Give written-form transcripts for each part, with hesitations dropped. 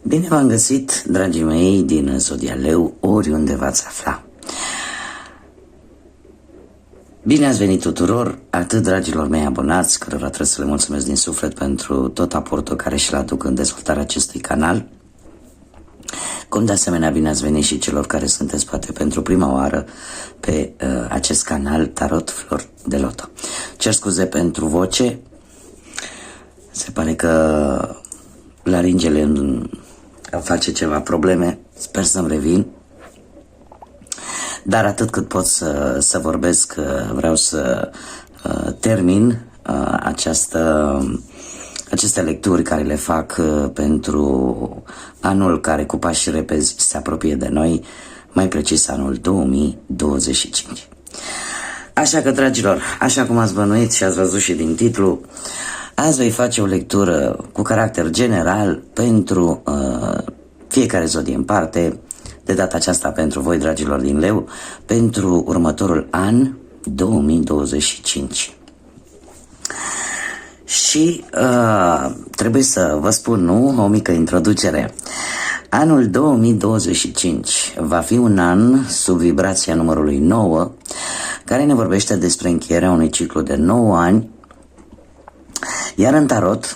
Bine v-am găsit, dragii mei din Zodia Leu, oriunde v-ați afla. Bine ați venit tuturor, atât dragilor mei abonați, cărora trebuie să le mulțumesc din suflet pentru tot aportul care și-l aduc în dezvoltarea acestui canal, cum de asemenea bine ați venit și celor care sunteți poate pentru prima oară pe acest canal Tarot Flori de Loto. Cer scuze pentru voce, se pare că laringele îmi face ceva probleme, sper să-mi revin. Dar atât cât pot să vorbesc, vreau să termin aceste lecturi care le fac pentru anul care cu pași repezi se apropie de noi, mai precis anul 2025. Așa că, dragilor, așa cum ați bănuit și ați văzut și din titlu, azi voi face o lectură cu caracter general pentru fiecare zodie în parte, de data aceasta pentru voi, dragilor din Leu, pentru următorul an 2025. Și trebuie să vă spun, nu, o mică introducere. Anul 2025 va fi un an sub vibrația numărului 9, care ne vorbește despre încheierea unui ciclu de 9 ani, iar în tarot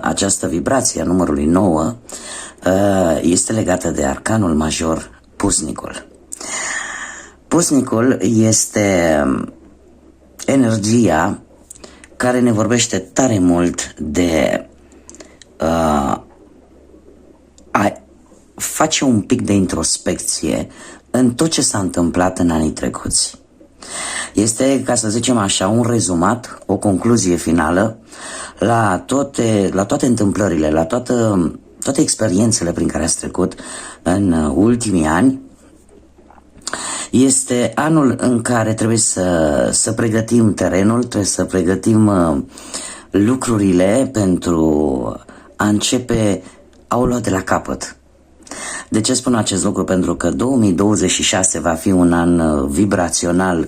această vibrație a numărului 9 este legată de arcanul major Pusnicul. Pusnicul este energia care ne vorbește tare mult de a face un pic de introspecție în tot ce s-a întâmplat în anii trecuți. Este, ca să zicem așa, un rezumat, o concluzie finală la toate întâmplările, la toate experiențele prin care ați trecut în ultimii ani. Este anul în care trebuie să pregătim terenul, trebuie să pregătim lucrurile pentru a începe a o lua de la capăt. De ce spun acest lucru? Pentru că 2026 va fi un an vibrațional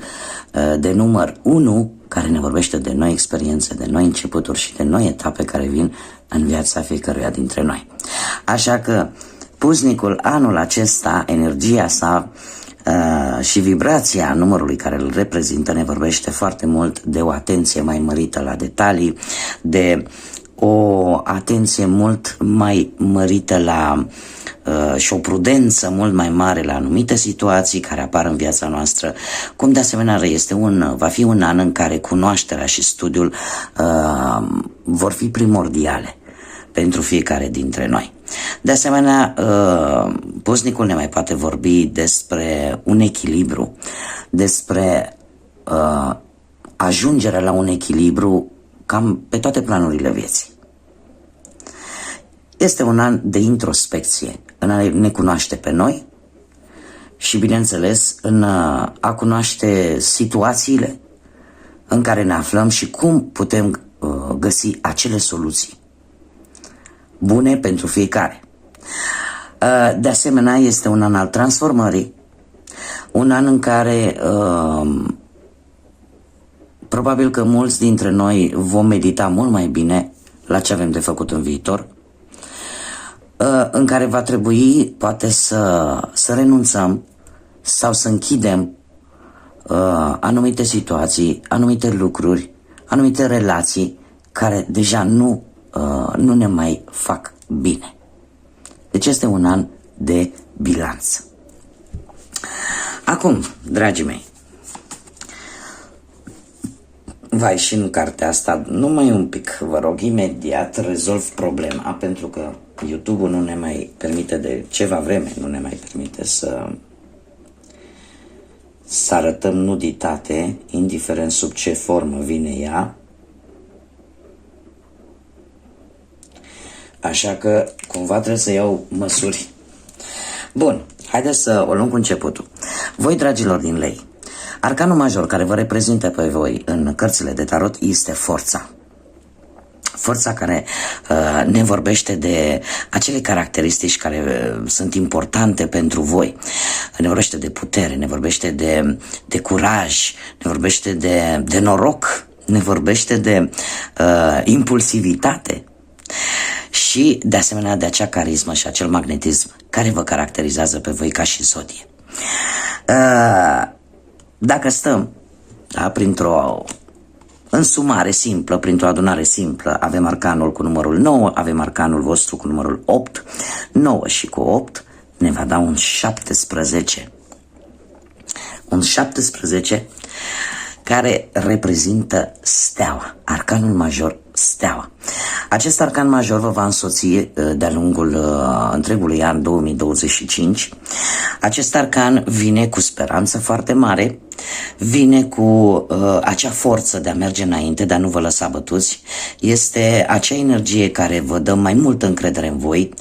de număr 1, care ne vorbește de noi experiențe, de noi începuturi și de noi etape care vin în viața fiecăruia dintre noi. Așa că Pusnicul, anul acesta, energia sa și vibrația numărului care îl reprezintă ne vorbește foarte mult de o atenție mai mărită la detalii, de o atenție mult mai mărită la și o prudență mult mai mare la anumite situații care apar în viața noastră, cum de asemenea va fi un an în care cunoașterea și studiul vor fi primordiale pentru fiecare dintre noi. De asemenea, Pusnicul ne mai poate vorbi despre un echilibru, despre ajungerea la un echilibru cam pe toate planurile vieții. Este un an de introspecție, în a ne cunoaște pe noi și, bineînțeles, în a cunoaște situațiile în care ne aflăm și cum putem găsi acele soluții bune pentru fiecare. De asemenea, este un an al transformării, un an în care probabil că mulți dintre noi vom medita mult mai bine la ce avem de făcut în viitor, în care va trebui poate să renunțăm sau să închidem anumite situații, anumite lucruri, anumite relații care deja nu ne mai fac bine. Deci este un an de bilanț. Acum, dragii mei, vai, și în cartea asta, numai un pic, vă rog, imediat rezolv problema, pentru că YouTube-ul nu ne mai permite de ceva vreme, nu ne mai permite să arătăm nuditate, indiferent sub ce formă vine ea. Așa că cumva trebuie să iau măsuri. Bun, haideți să o luăm cu începutul. Voi, dragilor din Lei, arcanul major care vă reprezintă pe voi în cărțile de tarot este forța. Forța care ne vorbește de acele caracteristici care sunt importante pentru voi. Ne vorbește de putere, ne vorbește de curaj, ne vorbește de noroc, ne vorbește de impulsivitate. și de asemenea de acea carismă și acel magnetism care vă caracterizează pe voi ca și zodie. Dacă stăm, da, printr-o însumare simplă, printr-o adunare simplă, avem arcanul cu numărul 9, avem arcanul vostru cu numărul 8, 9 și cu 8 ne va da un 17. Un 17 care reprezintă steaua, arcanul major, steaua. Acest arcan major vă va însoți de-a lungul întregului an 2025. Acest arcan vine cu speranță foarte mare, vine cu acea forță de a merge înainte, de a nu vă lăsa bătuți. Este acea energie care vă dă mai multă încredere în voi,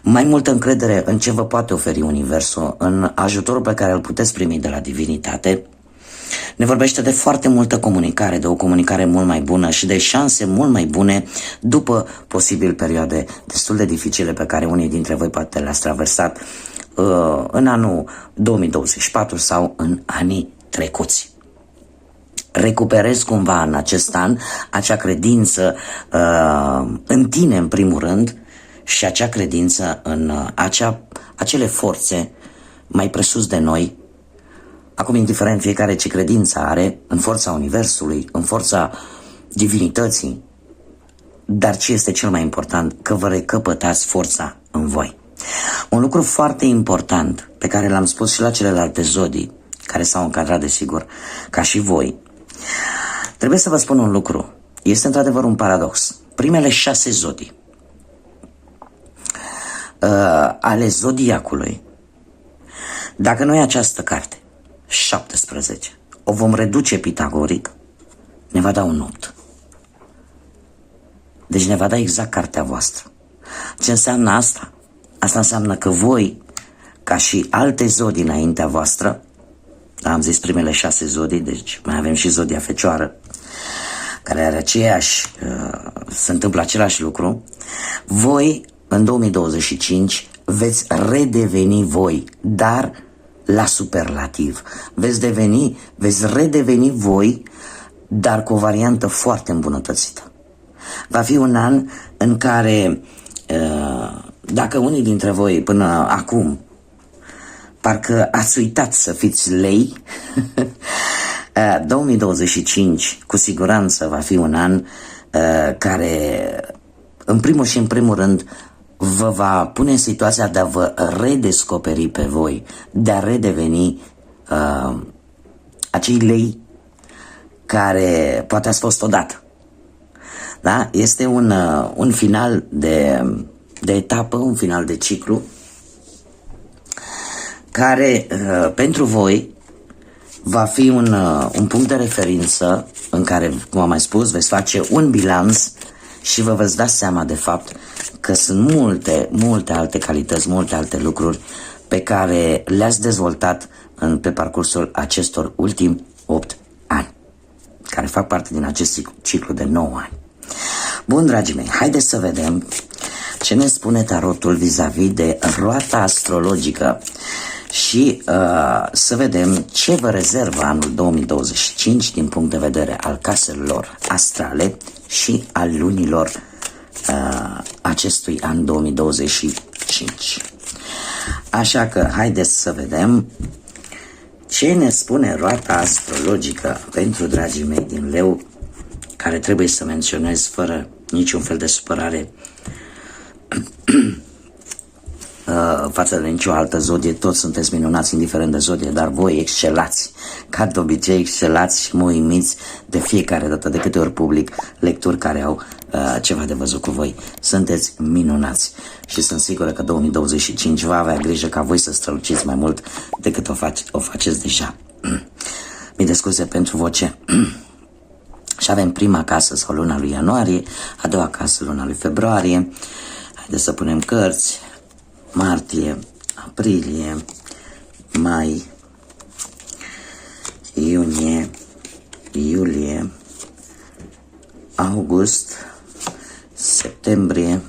mai multă încredere în ce vă poate oferi Universul, în ajutorul pe care îl puteți primi de la divinitate. Ne vorbește de foarte multă comunicare, de o comunicare mult mai bună și de șanse mult mai bune după posibil perioade destul de dificile pe care unii dintre voi poate le-ați traversat în anul 2024 sau în anii trecuți. Recuperezi cumva în acest an acea credință în tine în primul rând și acea credință în acele forțe mai presus de noi. Acum, indiferent fiecare ce credință are, în forța Universului, în forța divinității, dar ce este cel mai important, că vă recăpătați forța în voi. Un lucru foarte important, pe care l-am spus și la celelalte zodii, care s-au încadrat, desigur, ca și voi, trebuie să vă spun un lucru. Este într-adevăr un paradox. Primele 6 zodii ale zodiacului, dacă noi această carte 17 o vom reduce pitagoric, ne va da un 8. Deci ne va da exact cartea voastră. Ce înseamnă asta? Asta înseamnă că voi, ca și alte zodii înaintea voastră, am zis primele 6 zodii, deci mai avem și zodia Fecioară, care are se întâmplă același lucru, voi în 2025 veți redeveni voi, dar la superlativ. Veți redeveni voi, dar cu o variantă foarte îmbunătățită. Va fi un an în care, dacă unii dintre voi până acum parcă ați uitat să fiți lei, 2025 cu siguranță va fi un an care, în primul și în primul rând, vă va pune în situația de a vă redescoperi pe voi, de a redeveni acei lei care poate ați fost odată. Da? Este un final de etapă, un final de ciclu, care pentru voi va fi un punct de referință în care, cum am mai spus, veți face un bilanț și vă veți da seama de fapt că sunt multe alte calități, multe alte lucruri pe care le-ați dezvoltat pe parcursul acestor ultimi 8 ani, care fac parte din acest ciclu de 9 ani. Bun, dragii mei, haideți să vedem ce ne spune tarotul vis-a-vis de roata astrologică și să vedem ce vă rezervă anul 2025 din punct de vedere al caselor astrale și al lunilor acestui an 2025. Așa că haideți să vedem ce ne spune roata astrologică pentru dragii mei din Leu, care trebuie să menționez fără niciun fel de supărare față de nicio altă zodie. Toți sunteți minunați indiferent de zodie, dar voi excelați, ca de obicei excelați și mă uimiți de fiecare dată de câte ori public lecturi care au ceva de văzut cu voi. Sunteți minunați și sunt sigură că 2025 va avea grijă ca voi să străluciți mai mult decât o faceți deja. Mi de scuze pentru voce. Și avem prima casă sau luna lui ianuarie, a doua casă luna lui februarie. Haideți să punem cărți. Martie, aprilie, mai, iunie, iulie, august, septembrie,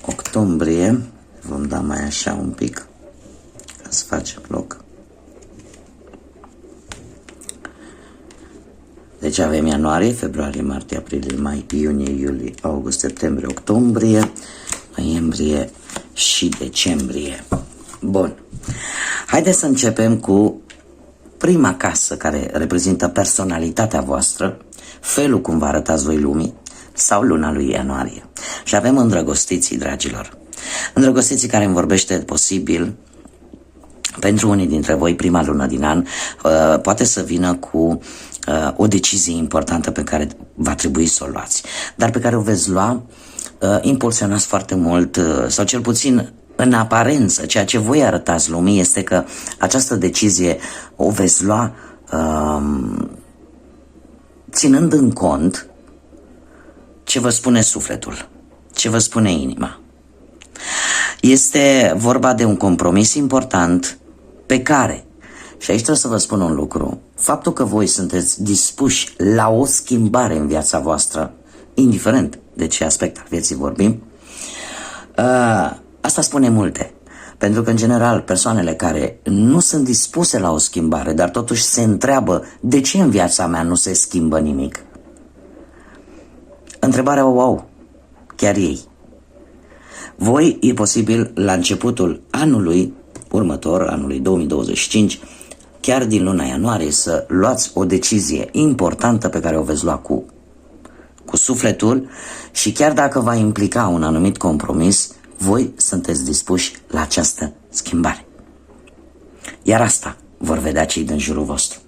octombrie. Vom da mai așa un pic ca să facem loc. Deci Deci avem ianuarie, februarie, martie, aprilie, mai, iunie, iulie, august, septembrie, octombrie, noiembrie și decembrie. Bun. Haideți să începem cu prima casă care reprezintă personalitatea voastră, felul cum vă arătați voi lumii sau luna lui ianuarie. Și avem îndrăgostiții, dragilor. Îndrăgostiții care îmi vorbește posibil pentru unii dintre voi prima lună din an poate să vină cu o decizie importantă pe care va trebui să o luați, dar pe care o veți lua impulsionați foarte mult sau cel puțin în aparență, ceea ce voi arătați lumii este că această decizie o veți lua ținând în cont ce vă spune sufletul, ce vă spune inima. Este vorba de un compromis important pe care, și aici trebuie să vă spun un lucru, faptul că voi sunteți dispuși la o schimbare în viața voastră, indiferent de ce aspect al vieții vorbim, asta spune multe. Pentru că, în general, persoanele care nu sunt dispuse la o schimbare, dar totuși se întreabă de ce în viața mea nu se schimbă nimic, întrebarea o au chiar ei. Voi, e posibil, la începutul anului următor, anului 2025, chiar din luna ianuarie, să luați o decizie importantă pe care o veți lua cu sufletul și chiar dacă va implica un anumit compromis, voi sunteți dispuși la această schimbare. Iar asta vor vedea cei din jurul vostru.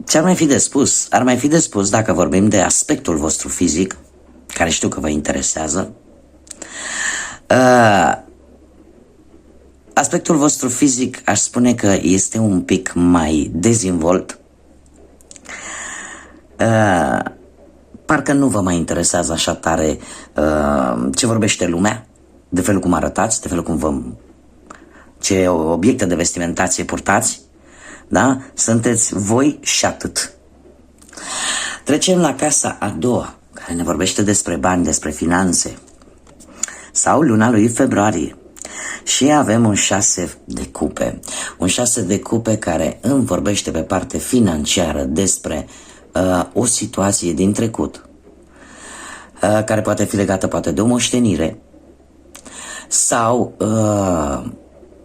Ce ar mai fi de spus? Ar mai fi de spus, dacă vorbim de aspectul vostru fizic, care știu că vă interesează, aspectul vostru fizic aș spune că este un pic mai dezvolt. Parcă nu vă mai interesează așa tare ce vorbește lumea, de felul cum arătați, de felul cum ce obiecte de vestimentație purtați, da? Sunteți voi și atât. Trecem la casa a doua, care ne vorbește despre bani, despre finanțe, sau luna lui februarie. Și avem un 6 de cupe. Un 6 de cupe care îmi vorbește pe parte financiară despre o situație din trecut, care poate fi legată poate de o moștenire, sau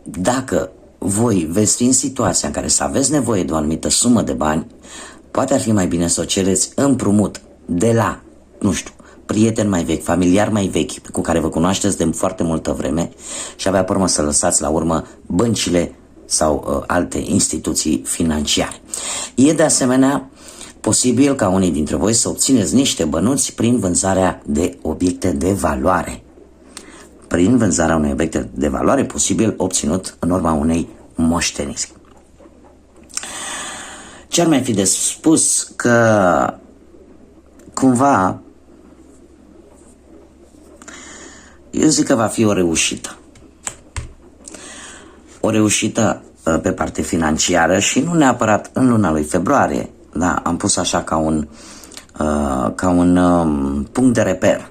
dacă voi veți fi în situația în care să aveți nevoie de o anumită sumă de bani, poate ar fi mai bine să o cereți împrumut de la, nu știu, prieteni mai vechi, familiari mai vechi, cu care vă cunoașteți de foarte multă vreme și avea pe urmă să lăsați la urmă băncile sau alte instituții financiare. E de asemenea posibil ca unii dintre voi să obțineți niște bănuți prin vânzarea de obiecte de valoare. Prin vânzarea unui obiect de valoare posibil obținut în urma unei moșteniri. Ce ar mai fi de spus? Că cumva eu zic că va fi o reușită. O reușită pe parte financiară și nu neapărat în luna lui februarie. Da, am pus așa ca un punct de reper.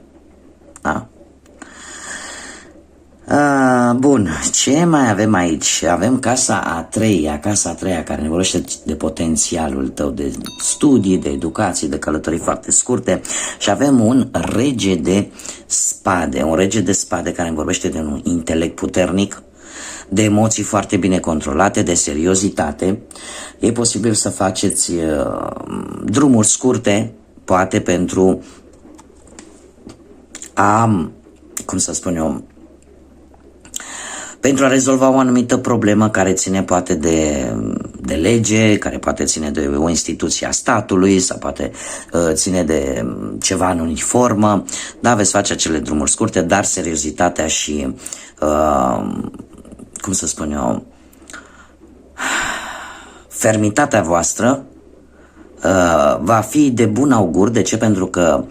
Da? Bun, ce mai avem aici? Avem casa a treia care ne vorbește de potențialul tău de studii, de educație, de călătorii foarte scurte și avem un rege de spade, care ne vorbește de un intelect puternic, de emoții foarte bine controlate, de seriozitate. E posibil să faceți drumuri scurte, poate pentru a, cum să spun eu, pentru a rezolva o anumită problemă care ține poate de lege, care poate ține de o instituție a statului sau poate ține de ceva în uniformă. Da, veți face acele drumuri scurte, dar seriozitatea și, cum să spun eu, fermitatea voastră va fi de bun augur. De ce? Pentru că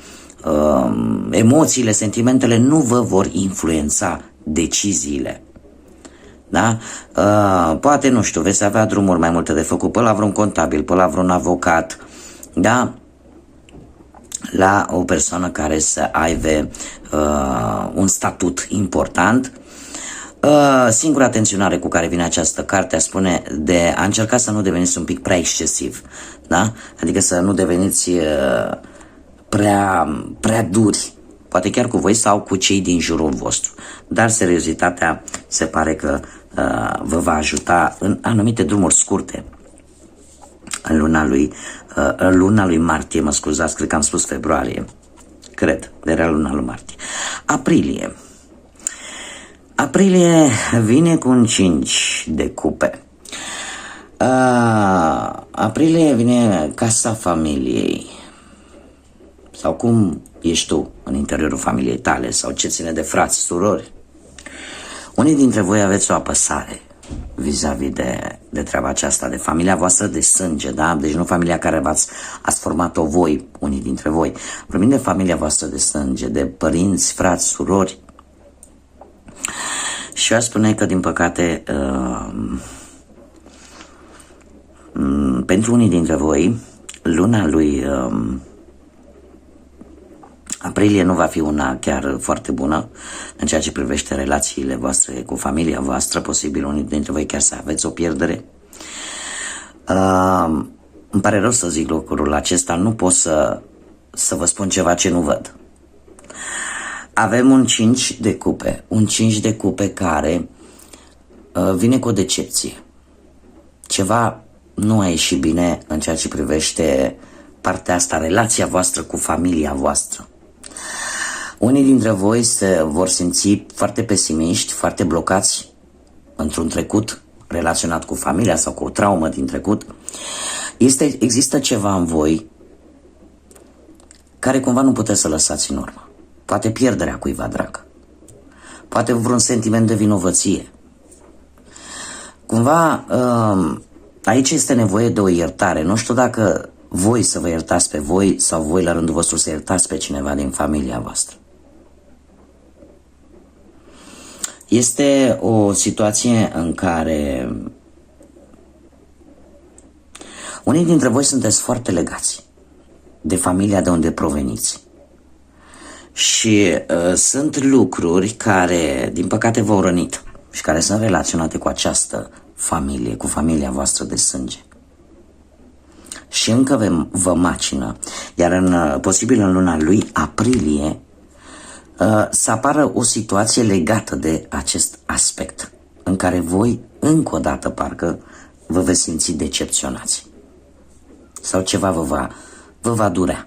emoțiile, sentimentele nu vă vor influența deciziile. Da? Poate, nu știu, veți avea drumuri mai multe de făcut pe la vreun contabil, pe la vreun avocat, da? La o persoană care să aibă un statut important. Singura atenționare cu care vine această carte spune de a încerca să nu deveniți un pic prea excesiv, da? Adică să nu deveniți prea duri, poate chiar cu voi sau cu cei din jurul vostru, dar seriozitatea se pare că vă va ajuta în anumite drumuri scurte. În luna lui martie, mă scuzați, cred că am spus februarie, cred, era luna lui martie. Aprilie vine cu un 5 de cupe. Aprilie vine casa familiei. Sau cum ești tu în interiorul familiei tale, sau ce ține de frați, surori. Unii dintre voi aveți o apăsare vis-a-vis de treaba aceasta, de familia voastră de sânge, da? Deci nu familia care ați format-o voi, unii dintre voi. Vorbim de familia voastră de sânge, de părinți, frați, surori. Și eu aș spune că, din păcate, pentru unii dintre voi, luna lui aprilie nu va fi una chiar foarte bună în ceea ce privește relațiile voastre cu familia voastră. Posibil unii dintre voi chiar să aveți o pierdere. Îmi pare rău să zic lucrul acesta, nu pot să vă spun ceva ce nu văd. Avem un 5 de cupe, un 5 de cupe care vine cu o decepție. Ceva nu a ieșit bine în ceea ce privește partea asta, relația voastră cu familia voastră. Unii dintre voi se vor simți foarte pesimiști, foarte blocați într-un trecut relaționat cu familia sau cu o traumă din trecut. Există ceva în voi care cumva nu puteți să lăsați în urmă. Poate pierderea cuiva drag, poate vreun sentiment de vinovăție. Cumva aici este nevoie de o iertare. Nu știu dacă voi să vă iertați pe voi sau voi la rândul vostru să iertați pe cineva din familia voastră. Este o situație în care unii dintre voi sunteți foarte legați de familia de unde proveniți. Și sunt lucruri care, din păcate, v-au rănit și care sunt relaționate cu această familie, cu familia voastră de sânge. Și încă vă macină, iar posibil în luna lui aprilie să apară o situație legată de acest aspect, în care voi, încă o dată, parcă vă veți simți decepționați. Sau ceva vă va durea.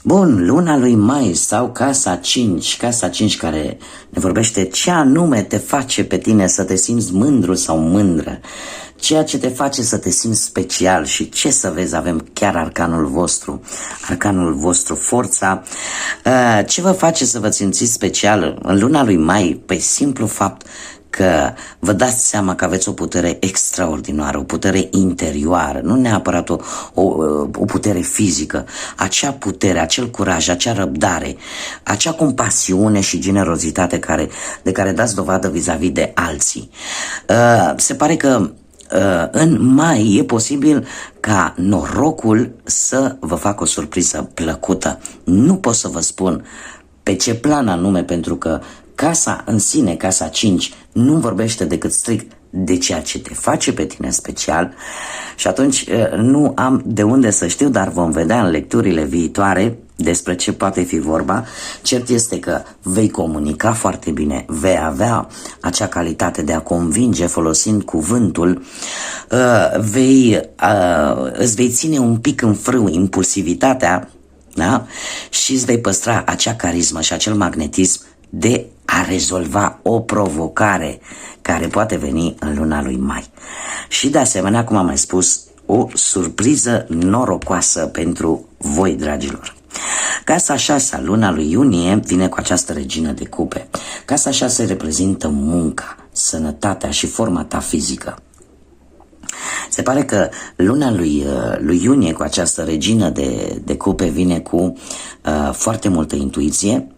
Bun, luna lui mai sau casa 5 care ne vorbește ce anume te face pe tine să te simți mândru sau mândră, ceea ce te face să te simți special. Și ce să vezi, avem chiar arcanul vostru, forța. Ce vă face să vă simțiți special în luna lui mai? Păi simplu fapt că vă dați seama că aveți o putere extraordinară, o putere interioară, nu neapărat o putere fizică, acea putere, acel curaj, acea răbdare, acea compasiune și generozitate de care dați dovadă vis-a-vis de alții. Se pare că în mai e posibil ca norocul să vă facă o surpriză plăcută. Nu pot să vă spun pe ce plan anume, pentru că casa în sine, casa 5, nu vorbește decât strict de ceea ce te face pe tine special și atunci nu am de unde să știu, dar vom vedea în lecturile viitoare despre ce poate fi vorba. Cert este că vei comunica foarte bine, vei avea acea calitate de a convinge folosind cuvântul, îți vei ține un pic în frâu impulsivitatea, da? Și îți vei păstra acea carismă și acel magnetism de a rezolva o provocare care poate veni în luna lui mai. Și de asemenea, cum am mai spus, o surpriză norocoasă pentru voi, dragilor. Casa 6, luna lui iunie, vine cu această regină de cupe. Casa 6 reprezintă munca, sănătatea și forma ta fizică. Se pare că luna lui iunie cu această regină de cupe vine cu foarte multă intuiție.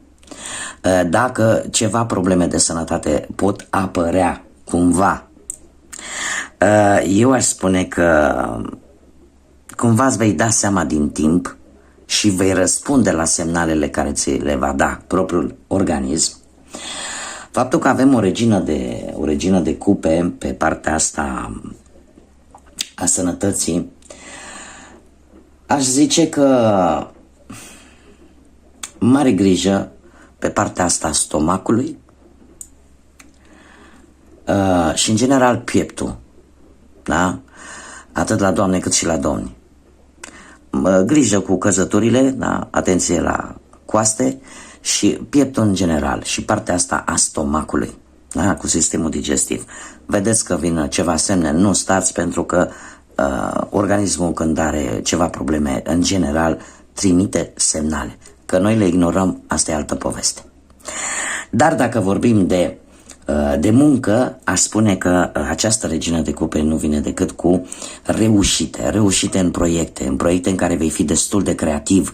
Dacă ceva probleme de sănătate pot apărea cumva, eu aș spune că cumva îți vei da seama din timp și vei răspunde la semnalele care ți le va da propriul organism. Faptul că avem o regină de cupe pe partea asta a sănătății, aș zice că mare grijă pe partea asta a stomacului și în general pieptul, da? Atât la doamne cât și la domni. Grijă cu căzăturile, da? Atenție la coaste și pieptul în general și partea asta a stomacului, da? Cu sistemul digestiv. Vedeți că vin ceva semne, nu stați, pentru că organismul, când are ceva probleme în general, trimite semnale. Că noi le ignorăm, asta e altă poveste. Dar dacă vorbim de muncă, aș spune că această regină de cupe nu vine decât cu reușite în proiecte în care vei fi destul de creativ.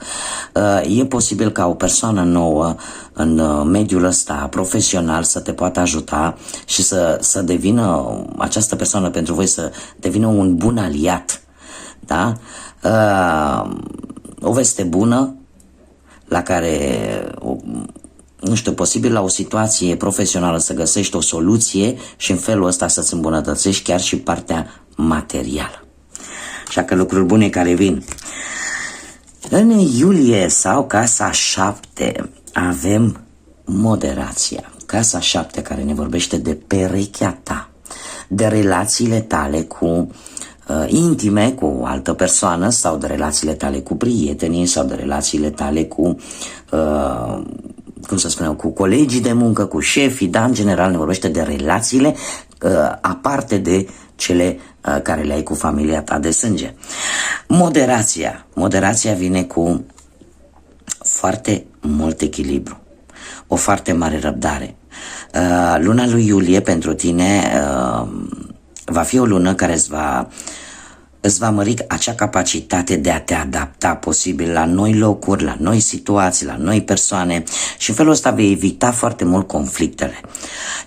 E posibil ca o persoană nouă în mediul ăsta profesional să te poată ajuta și să devină această persoană pentru voi să devină un bun aliat. Da? O veste bună la care, nu știu, posibil la o situație profesională să găsești o soluție și în felul ăsta să-ți îmbunătățești chiar și partea materială. Așa că lucruri bune care vin. În iulie sau casa 7 avem moderația. Casa 7 care ne vorbește de perechea ta, de relațiile tale cu intime cu o altă persoană sau de relațiile tale cu prietenii sau de relațiile tale cu cum să spunem, cu colegii de muncă, cu șefii, dar în general ne vorbește de relațiile aparte de cele care le ai cu familia ta de sânge. Moderația vine cu foarte mult echilibru, o foarte mare răbdare. Luna lui iulie pentru tine va fi o lună care îți va mări acea capacitate de a te adapta posibil la noi locuri, la noi situații, la noi persoane și în felul ăsta vei evita foarte mult conflictele.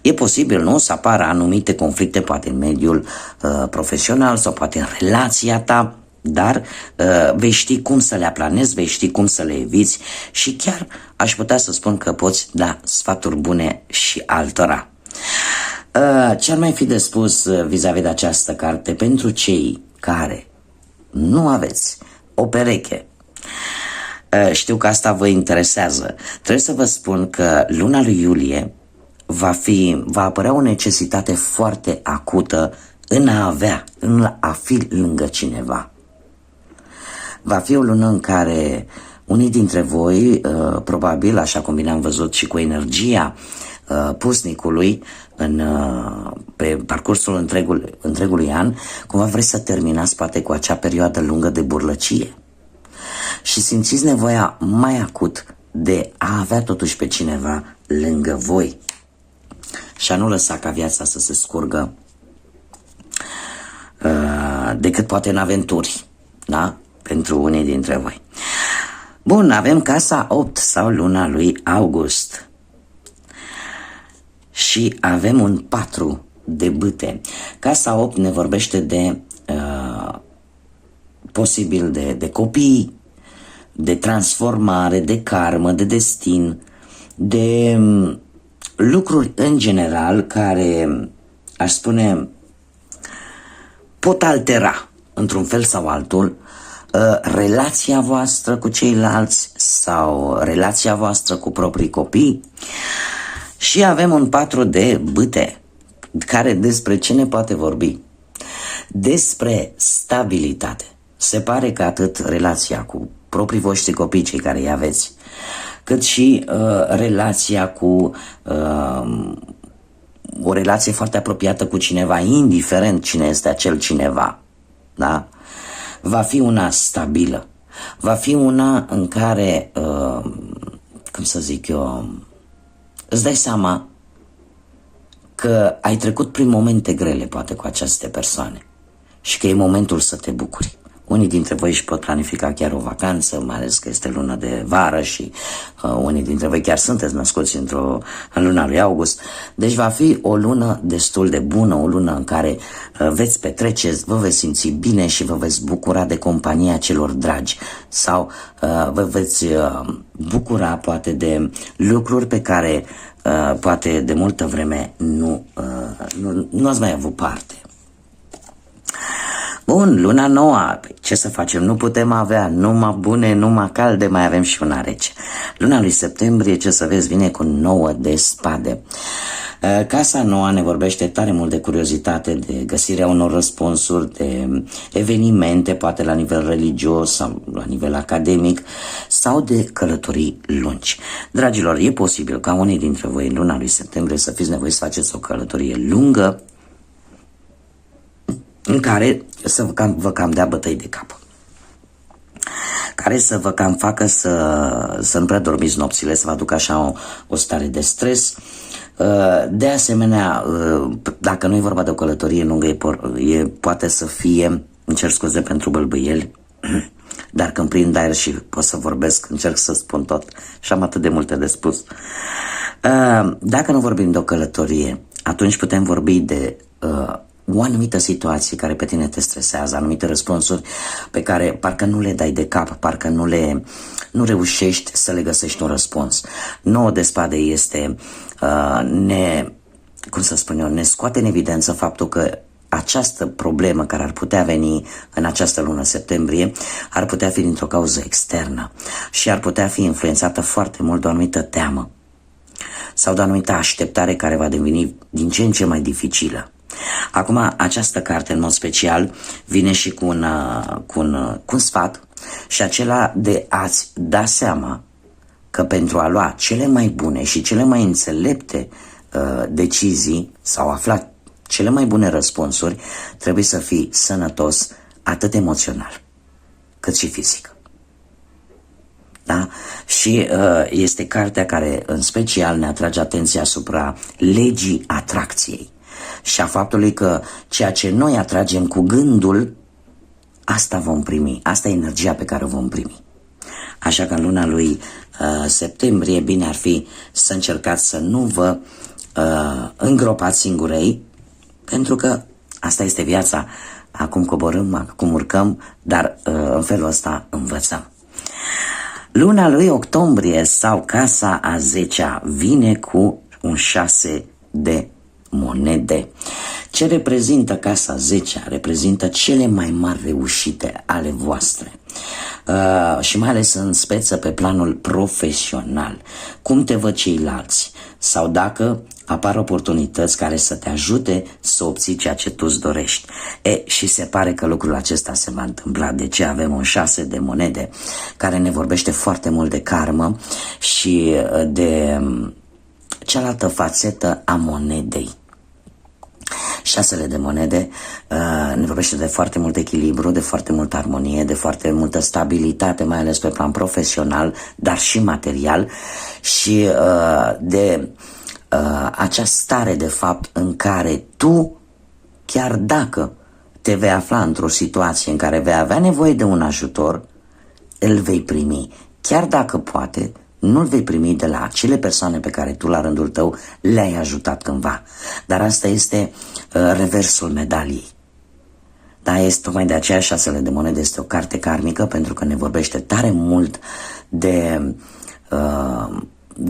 E posibil, nu, să apară anumite conflicte, poate în mediul profesional sau poate în relația ta, dar vei ști cum să le aplanezi, vei ști cum să le eviți și chiar aș putea să spun că poți da sfaturi bune și altora. Ce ar mai fi de spus vis-a-vis de această carte pentru cei care nu aveți o pereche? Știu că asta vă interesează. Trebuie să vă spun că luna lui iulie va apărea o necesitate foarte acută în a fi lângă cineva. Va fi o lună în care unii dintre voi, probabil, așa cum bine am văzut și cu energia pusnicului pe parcursul întregului an, cumva vreți să terminați poate cu acea perioadă lungă de burlăcie și simțiți nevoia mai acut de a avea totuși pe cineva lângă voi și a nu lăsa ca viața să se scurgă decât poate în aventuri, da? Pentru unii dintre voi. Bun, avem casa 8 sau luna lui August și avem un 4 de bâte. Casa 8 ne vorbește de posibil de copii, de transformare, de karmă, de destin, de lucruri în general care, aș spune, pot altera într-un fel sau altul relația voastră cu ceilalți sau relația voastră cu proprii copii. Și avem un 4 de bâte care despre ce ne poate vorbi? Despre stabilitate. Se pare că atât relația cu proprii voștri copii, cei care îi aveți, cât și relația cu o relație foarte apropiată cu cineva, indiferent cine este acel cineva, da? Va fi una stabilă. Va fi una în care, cum să zic eu, îți dai seama că ai trecut prin momente grele poate cu aceste persoane și că e momentul să te bucuri. Unii dintre voi își pot planifica chiar o vacanță, mai ales că este lună de vară și unii dintre voi chiar sunteți născuți în luna lui august. Deci va fi o lună destul de bună, o lună în care veți petrece, vă veți simți bine și vă veți bucura de compania celor dragi sau vă veți bucura poate de lucruri pe care poate de multă vreme nu ați mai avut parte. Bun, luna nouă, ce să facem? Nu putem avea numai bune, numai calde, mai avem și una rece. Luna lui septembrie, ce să vezi, vine cu 9 de spade. Casa nouă ne vorbește tare mult de curiozitate, de găsirea unor răspunsuri, de evenimente, poate la nivel religios sau la nivel academic, sau de călătorii lungi. Dragilor, e posibil ca unii dintre voi în luna lui septembrie să fiți nevoiți să faceți o călătorie lungă, în care să vă cam dea bătăi de cap, care să vă cam facă să nu prea dormiți nopțile, să vă aducă așa o stare de stres. De asemenea, dacă nu e vorba de o călătorie lungă, poate să fie, îmi cer scuze pentru bălbâieli, dar când prind aer și pot să vorbesc, încerc să spun tot și am atât de multe de spus. Dacă nu vorbim de o călătorie, atunci putem vorbi de o anumită situație care pe tine te stresează, anumite răspunsuri pe care parcă nu le dai de cap, parcă nu reușești să le găsești un răspuns. 9 de spade este, ne scoate în evidență faptul că această problemă care ar putea veni în această lună septembrie ar putea fi dintr-o cauză externă și ar putea fi influențată foarte mult de o anumită teamă sau de o anumită așteptare care va deveni din ce în ce mai dificilă. Acum, această carte, în mod special, vine și cu un sfat, și acela de a-ți da seama că pentru a lua cele mai bune și cele mai înțelepte decizii sau afla cele mai bune răspunsuri, trebuie să fii sănătos atât emoțional cât și fizic. Da? Și este cartea care în special ne atrage atenția asupra legii atracției și a faptului că ceea ce noi atragem cu gândul, asta vom primi, asta e energia pe care o vom primi. Așa că în luna lui septembrie bine ar fi să încercați să nu vă îngropați singurei, pentru că asta este viața. Acum coborâm, acum urcăm, dar în felul ăsta învățăm. Luna lui octombrie sau casa a 10-a vine cu un 6 de monede. Ce reprezintă casa 10-a? Reprezintă cele mai mari reușite ale voastre. Și mai ales în speță pe planul profesional. Cum te văd ceilalți? Sau dacă apar oportunități care să te ajute să obții ceea ce tu îți dorești. Și se pare că lucrul acesta se va întâmpla. De ce avem un 6 de monede care ne vorbește foarte mult de karmă și de cealaltă fațetă a monedei. 6 de monede ne vorbește de foarte mult echilibru, de foarte multă armonie, de foarte multă stabilitate, mai ales pe plan profesional, dar și material, și de această stare de fapt în care tu, chiar dacă te vei afla într-o situație în care vei avea nevoie de un ajutor, îl vei primi, chiar dacă poate nu-l vei primi de la acele persoane pe care tu la rândul tău le-ai ajutat cândva. Dar asta este reversul medaliei. Da, este tocmai de aceea 6 de monede este o carte karmică, pentru că ne vorbește tare mult de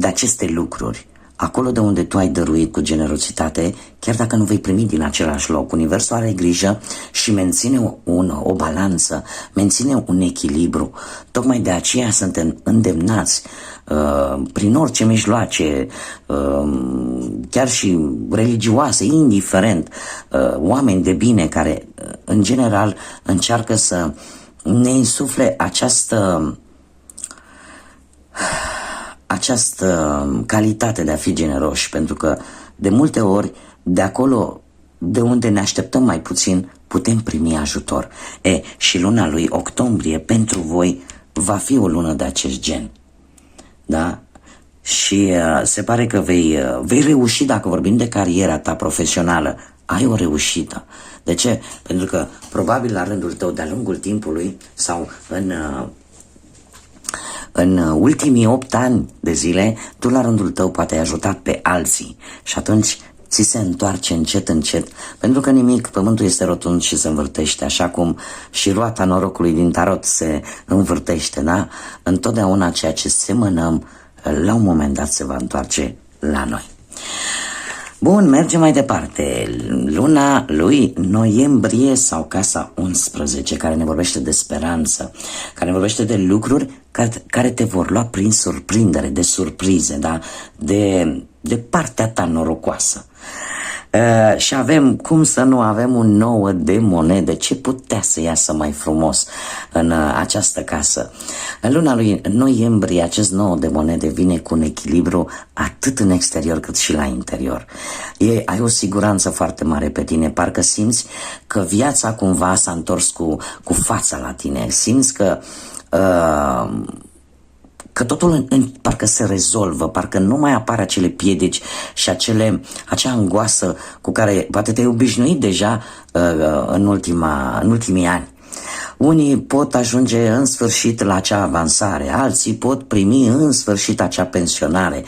aceste lucruri. Acolo de unde tu ai dăruit cu generozitate, chiar dacă nu vei primi din același loc, Universul are grijă și menține o balanță, menține un echilibru. Tocmai de aceea suntem îndemnați prin orice mijloace, chiar și religioase, indiferent, oameni de bine care în general încearcă să ne insufle această calitate de a fi generoși, pentru că de multe ori de acolo de unde ne așteptăm mai puțin putem primi ajutor. Și luna lui octombrie pentru voi va fi o lună de acest gen. Da? Și se pare că vei reuși, dacă vorbim de cariera ta profesională, ai o reușită. De ce? Pentru că probabil la rândul tău, de-a lungul timpului sau în ultimii 8 ani de zile, tu la rândul tău poate ai ajutat pe alții și atunci ți se întoarce încet, încet, pentru că nimic, pământul este rotund și se învârtește, așa cum și roata norocului din tarot se învârtește, da? Întotdeauna ceea ce semănăm, la un moment dat se va întoarce la noi. Bun, mergem mai departe. Luna lui noiembrie sau casa 11, care ne vorbește de speranță, care ne vorbește de lucruri care te vor lua prin surprindere, de surprize, da? De partea ta norocoasă. Și avem, cum să nu avem un 9 de monede, ce putea să iasă mai frumos în această casă. În luna lui noiembrie, acest 9 de monede vine cu un echilibru atât în exterior cât și la interior. Ai o siguranță foarte mare pe tine, parcă simți că viața cumva s-a întors cu fața la tine, simți că totul parcă se rezolvă, parcă nu mai apar acele piedici și acea angoasă cu care poate te-ai obișnuit deja în ultimii ani. Unii pot ajunge în sfârșit la acea avansare, alții pot primi în sfârșit acea pensionare.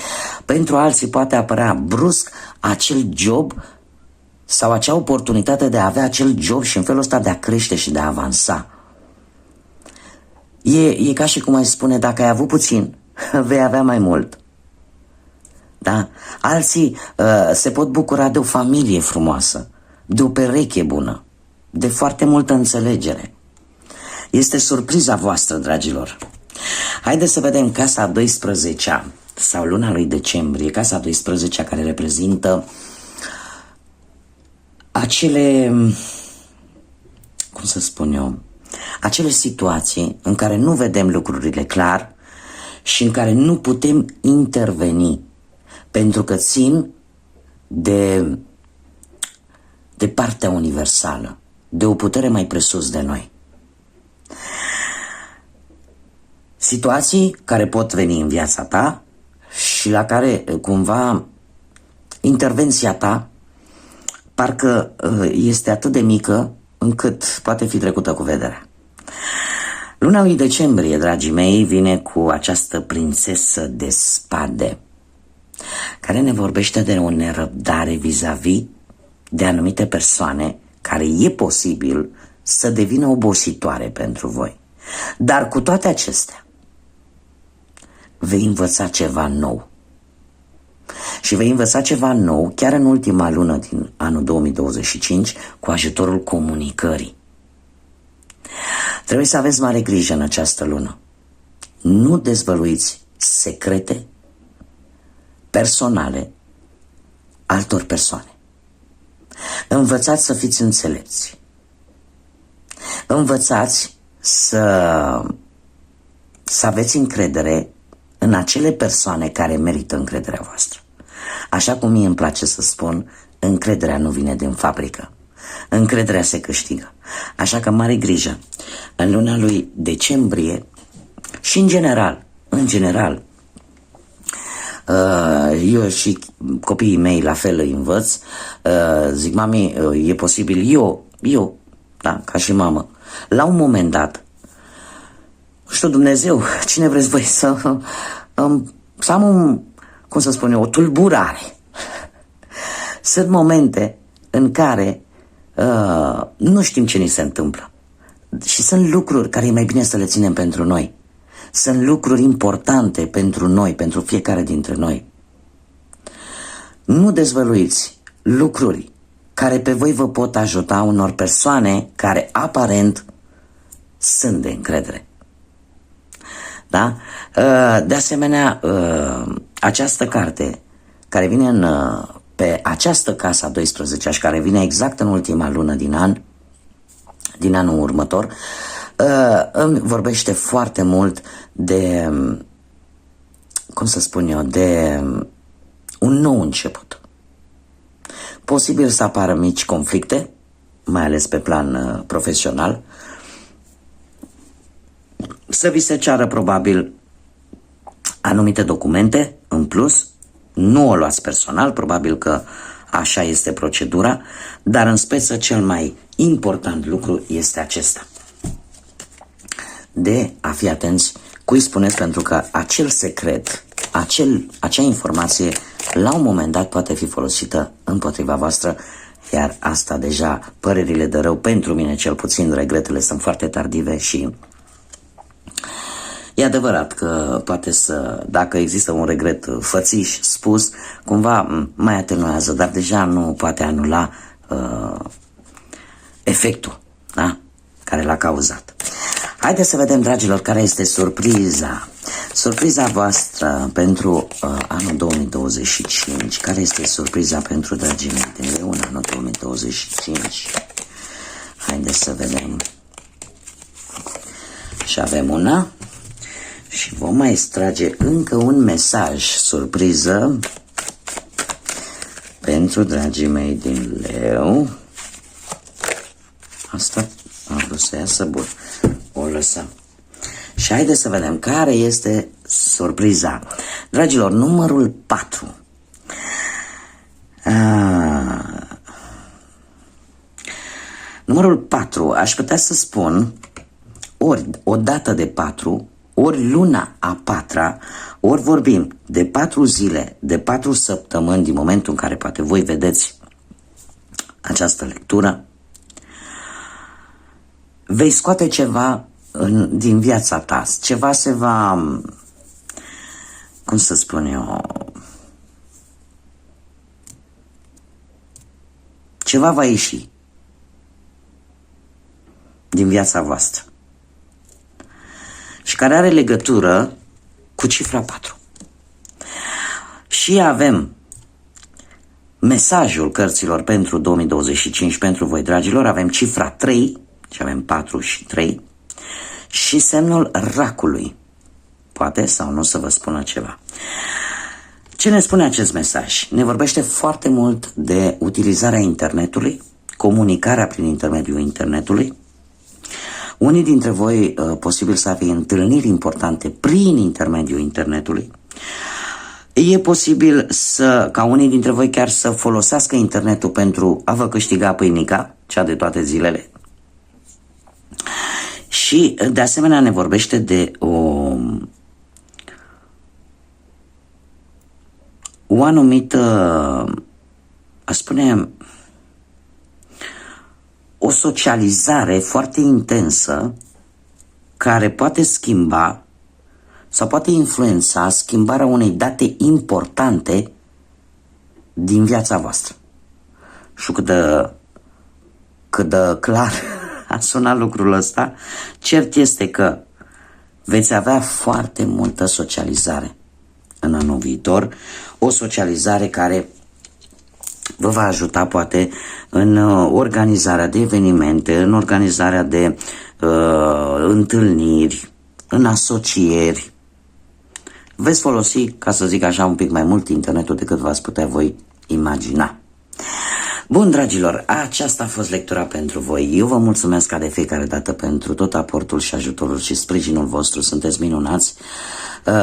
Pentru alții poate apărea brusc acel job sau acea oportunitate de a avea acel job și în felul ăsta de a crește și de a avansa. E ca și cum ai spune, dacă ai avut puțin, vei avea mai mult. Da? Alții se pot bucura de o familie frumoasă, de o pereche bună, de foarte multă înțelegere. Este surpriza voastră, dragilor. Haideți să vedem casa 12-a sau luna lui decembrie, casa 12-a care reprezintă acele, cum să spun eu, acele situații în care nu vedem lucrurile clar și în care nu putem interveni pentru că țin de partea universală, de o putere mai presus de noi. Situații care pot veni în viața ta și la care cumva intervenția ta parcă este atât de mică încât poate fi trecută cu vederea. Luna lui decembrie, dragii mei, vine cu această prințesă de spade, care ne vorbește de o nerăbdare vis-a-vis de anumite persoane care e posibil să devină obositoare pentru voi. Dar cu toate acestea, vei învăța ceva nou. Și vei învăța ceva nou chiar în ultima lună din anul 2025 cu ajutorul comunicării. Trebuie să aveți mare grijă în această lună. Nu dezvăluiți secrete personale altor persoane. Învățați să fiți înțelepți. Învățați să aveți încredere în acele persoane care merită încrederea voastră. Așa cum mie îmi place să spun, încrederea nu vine din fabrică. Încrederea se câștigă. Așa că mare grijă. În luna lui decembrie și în general, eu și copiii mei la fel îi învăț, zic, mami, e posibil eu, da, ca și mamă, la un moment dat, știu, Dumnezeu, cine vreți voi să am cum să spun eu, o tulburare. Sunt momente în care nu știm ce ni se întâmplă. Și sunt lucruri care e mai bine să le ținem pentru noi. Sunt lucruri importante pentru noi, pentru fiecare dintre noi. Nu dezvăluiți lucruri care pe voi vă pot ajuta unor persoane care aparent sunt de încredere. Da? De asemenea, această carte care vine pe această casa 12 și care vine exact în ultima lună din anul următor, îmi vorbește foarte mult de, cum să spun eu, de un nou început. Posibil să apară mici conflicte, mai ales pe plan profesional, să vi se ceară probabil anumite documente în plus, nu o luați personal, probabil că așa este procedura, dar în speță cel mai important lucru este acesta. De a fi atenți cui spuneți, pentru că acel secret, acea informație, la un moment dat poate fi folosită împotriva voastră, iar asta deja, părerile de rău, pentru mine cel puțin, regretele sunt foarte tardive și e adevărat că poate să, dacă există un regret fățiș spus, cumva mai atenuează, dar deja nu poate anula efectul, da? Care l-a cauzat. Haideți să vedem, dragilor, care este surpriza. Surpriza voastră pentru anul 2025. Care este surpriza pentru dragii mei de leu în anul 2025? Haideți să vedem. Și avem una. Și vom mai extrage încă un mesaj surpriză pentru dragii mei din leu. Asta am vrut să iasă bun. O lăsăm. Și haideți să vedem care este surpriza. Dragilor, numărul 4. Numărul 4, aș putea să spun, ori o dată de 4, ori luna a 4-a, ori vorbim de 4 zile, de 4 săptămâni din momentul în care poate voi vedeți această lectură, vei scoate ceva din viața ta, ceva se va, cum să spun eu, ceva va ieși din viața voastră și care are legătură cu cifra 4. Și avem mesajul cărților pentru 2025 pentru voi, dragilor, avem cifra 3 și avem 4 și 3 și semnul racului. Poate sau nu să vă spună ceva. Ce ne spune acest mesaj? Ne vorbește foarte mult de utilizarea internetului, comunicarea prin intermediul internetului. Unii dintre voi posibil să aveți întâlniri importante prin intermediul internetului. E posibil ca unii dintre voi chiar să folosească internetul pentru a vă câștiga pâinica, cea de toate zilele. Și de asemenea ne vorbește de o anumită, aș spune, o socializare foarte intensă care poate schimba sau poate influența schimbarea unei date importante din viața voastră. Și cât de clar a sunat lucrul ăsta, cert este că veți avea foarte multă socializare în anul viitor, o socializare care vă va ajuta poate în organizarea de evenimente, în organizarea de întâlniri, în asocieri. Veți folosi, ca să zic așa, un pic mai mult internetul decât v-ați putea voi imagina. Bun, dragilor, aceasta a fost lectura pentru voi. Eu vă mulțumesc ca de fiecare dată pentru tot aportul și ajutorul și sprijinul vostru. Sunteți minunați.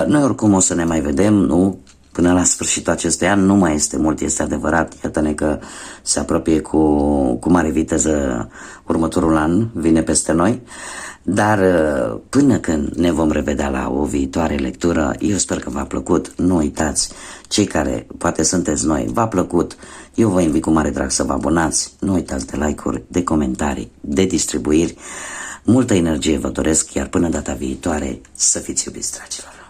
Noi oricum o să ne mai vedem, nu? Până la sfârșitul acestui an nu mai este mult, este adevărat. Iată-ne că se apropie cu mare viteză următorul an, vine peste noi. Dar până când ne vom revedea la o viitoare lectură, eu sper că v-a plăcut. Nu uitați, cei care poate sunteți noi, v-a plăcut, eu vă invit cu mare drag să vă abonați. Nu uitați de like-uri, de comentarii, de distribuiri. Multă energie vă doresc, iar până data viitoare să fiți iubiți, dragilor.